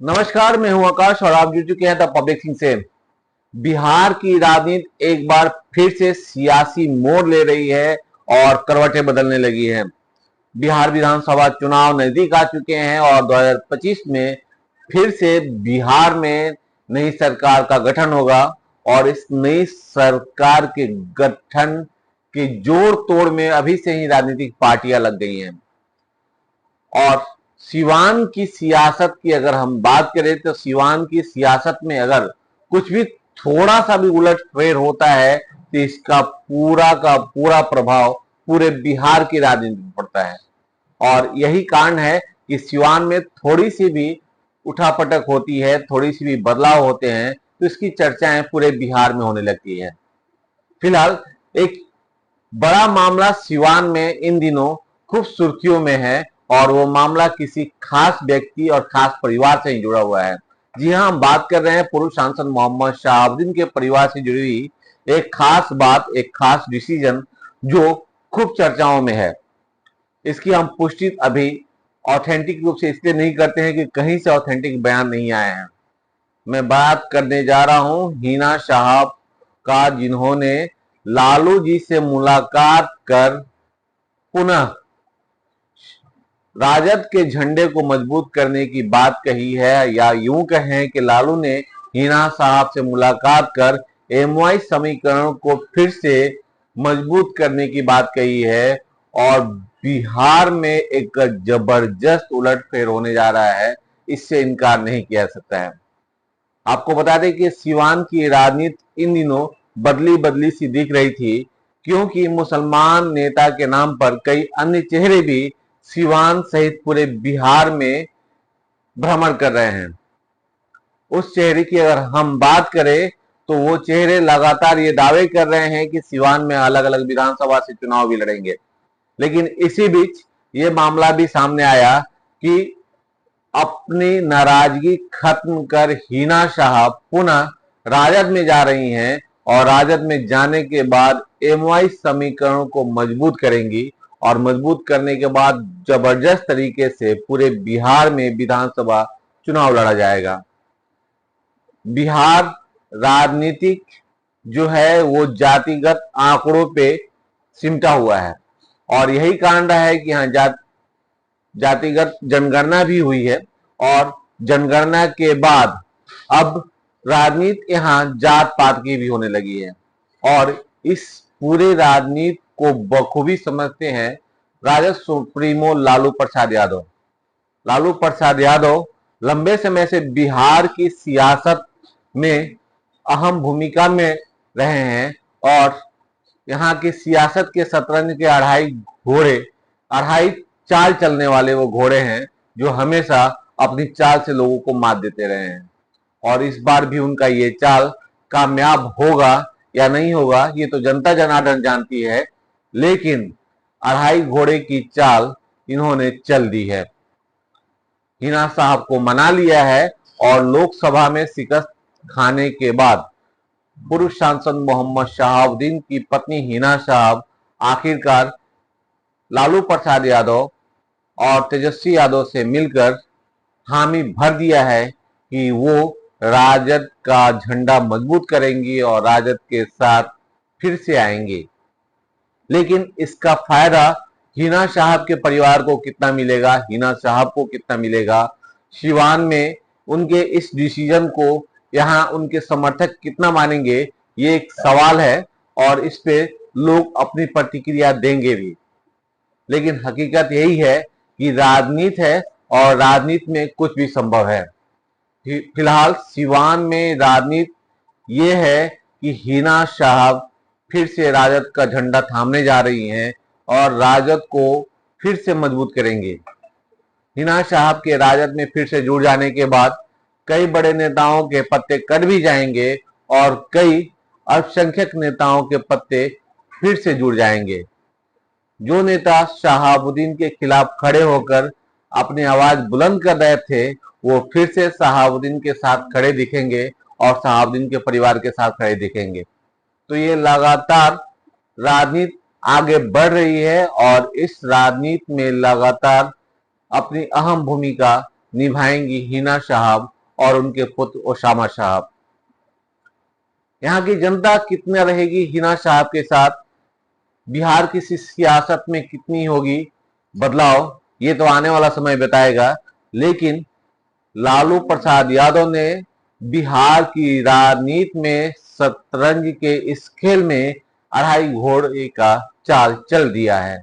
नमस्कार, मैं हूं आकाश और आप जुड़ चुके हैं द पब्लिक थिंग से। बिहार की राजनीति एक बार फिर से सियासी मोड़ ले रही है और करवटें बदलने लगी हैं। बिहार विधानसभा चुनाव नजदीक आ चुके हैं और 2025 में फिर से बिहार में नई सरकार का गठन होगा और इस नई सरकार के गठन के जोड़ तोड़ में अभी से ही राजनीतिक पार्टियां लग गई हैं। और सिवान की सियासत की अगर हम बात करें तो सिवान की सियासत में अगर कुछ भी थोड़ा सा भी उलटफेर होता है तो इसका पूरा का पूरा प्रभाव पूरे बिहार की राजनीति में पड़ता है। और यही कारण है कि सिवान में थोड़ी सी भी उठापटक होती है, थोड़ी सी भी बदलाव होते हैं तो इसकी चर्चाएं पूरे बिहार में होने लगती है। फिलहाल एक बड़ा मामला सिवान में इन दिनों खूब सुर्खियों में है और वो मामला किसी खास व्यक्ति और खास परिवार से ही जुड़ा हुआ है। जी हाँ, हम बात कर रहे हैं पूर्व सांसद मोहम्मद शहाबुद्दीन के परिवार से जुड़ी हुई एक खास बात, एक खास डिसीजन जो खूब चर्चाओं में है। इसकी हम पुष्टि अभी ऑथेंटिक रूप से इसलिए नहीं करते हैं कि कहीं से ऑथेंटिक बयान नहीं आए हैं। मैं बात करने जा रहा हूं हिना शहाब का, जिन्होंने लालू जी से मुलाकात कर पुनः राजद के झंडे को मजबूत करने की बात कही है, या यूं कहें कि लालू ने हिना साहब से मुलाकात कर एमवाई समीकरण को फिर से मजबूत करने की बात कही है। और बिहार में एक जबरदस्त उलटफेर होने जा रहा है, इससे इनकार नहीं किया जा सकता है। आपको बता दें कि सिवान की राजनीति इन दिनों बदली बदली सी दिख रही थी, क्योंकि मुसलमान नेता के नाम पर कई अन्य चेहरे भी सिवान सहित पूरे बिहार में भ्रमण कर रहे हैं। उस चेहरे की अगर हम बात करें तो वो चेहरे लगातार ये दावे कर रहे हैं कि सिवान में अलग अलग विधानसभा से चुनाव भी लड़ेंगे। लेकिन इसी बीच ये मामला भी सामने आया कि अपनी नाराजगी खत्म कर हिना शाह पुनः राजद में जा रही हैं और राजद में जाने के बाद एमवाई समीकरण को मजबूत करेंगी और मजबूत करने के बाद जबरदस्त तरीके से पूरे बिहार में विधानसभा चुनाव लड़ा जाएगा। बिहार राजनीतिक जो है वो जातिगत आंकड़ों पे सिमटा हुआ है और यही कारण रहा है कि यहाँ जातिगत जनगणना भी हुई है और जनगणना के बाद अब राजनीति यहाँ जात पात की भी होने लगी है। और इस पूरे राजनीति को बखूबी समझते हैं राजद सुप्रीमो लालू प्रसाद यादव। लालू प्रसाद यादव लंबे समय से बिहार की सियासत में अहम भूमिका में रहे हैं और यहाँ की सियासत के शतरंज के अढ़ाई चाल चलने वाले वो घोड़े हैं जो हमेशा अपनी चाल से लोगों को मात देते रहे हैं। और इस बार भी उनका ये चाल कामयाब होगा या नहीं होगा ये तो जनता जनार्दन जानती है, लेकिन अढ़ाई घोड़े की चाल इन्होंने चल दी है। हिना साहब को मना लिया है और लोकसभा में शिकस्त खाने के बाद पूर्व सांसद मोहम्मद शहाबुद्दीन की पत्नी हिना साहब आखिरकार लालू प्रसाद यादव और तेजस्वी यादव से मिलकर हामी भर दिया है कि वो राजद का झंडा मजबूत करेंगी और राजद के साथ फिर से आएंगे। लेकिन इसका फायदा हिना साहब के परिवार को कितना मिलेगा, हिना साहब को कितना मिलेगा, सिवान में उनके इस डिसीजन को यहाँ उनके समर्थक कितना मानेंगे, ये एक सवाल है और इस पे लोग अपनी प्रतिक्रिया देंगे भी। लेकिन हकीकत यही है कि राजनीति है और राजनीति में कुछ भी संभव है। फिलहाल सिवान में राजनीति ये है कि हिना साहब फिर से राजद का झंडा थामने जा रही हैं और राजद को फिर से मजबूत करेंगे। हिना साहब के राजद में फिर से जुड़ जाने के बाद कई बड़े नेताओं के पत्ते कट भी जाएंगे और कई अल्पसंख्यक नेताओं के पत्ते फिर से जुड़ जाएंगे। जो नेता शहाबुद्दीन के खिलाफ खड़े होकर अपनी आवाज बुलंद कर रहे थे वो फिर से शहाबुद्दीन के साथ खड़े दिखेंगे और शहाबुद्दीन के परिवार के साथ खड़े दिखेंगे। तो ये लगातार राजनीति आगे बढ़ रही है और इस राजनीति में लगातार अपनी अहम भूमिका निभाएंगी हिना साहब और उनके पुत्र ओसामा साहब। यहाँ की जनता कितना रहेगी हिना साहब के साथ, बिहार की सियासत में कितनी होगी बदलाव, ये तो आने वाला समय बताएगा। लेकिन लालू प्रसाद यादव ने बिहार की राजनीति में शतरंज के इस खेल में अढ़ाई घोड़े का चाल चल दिया है।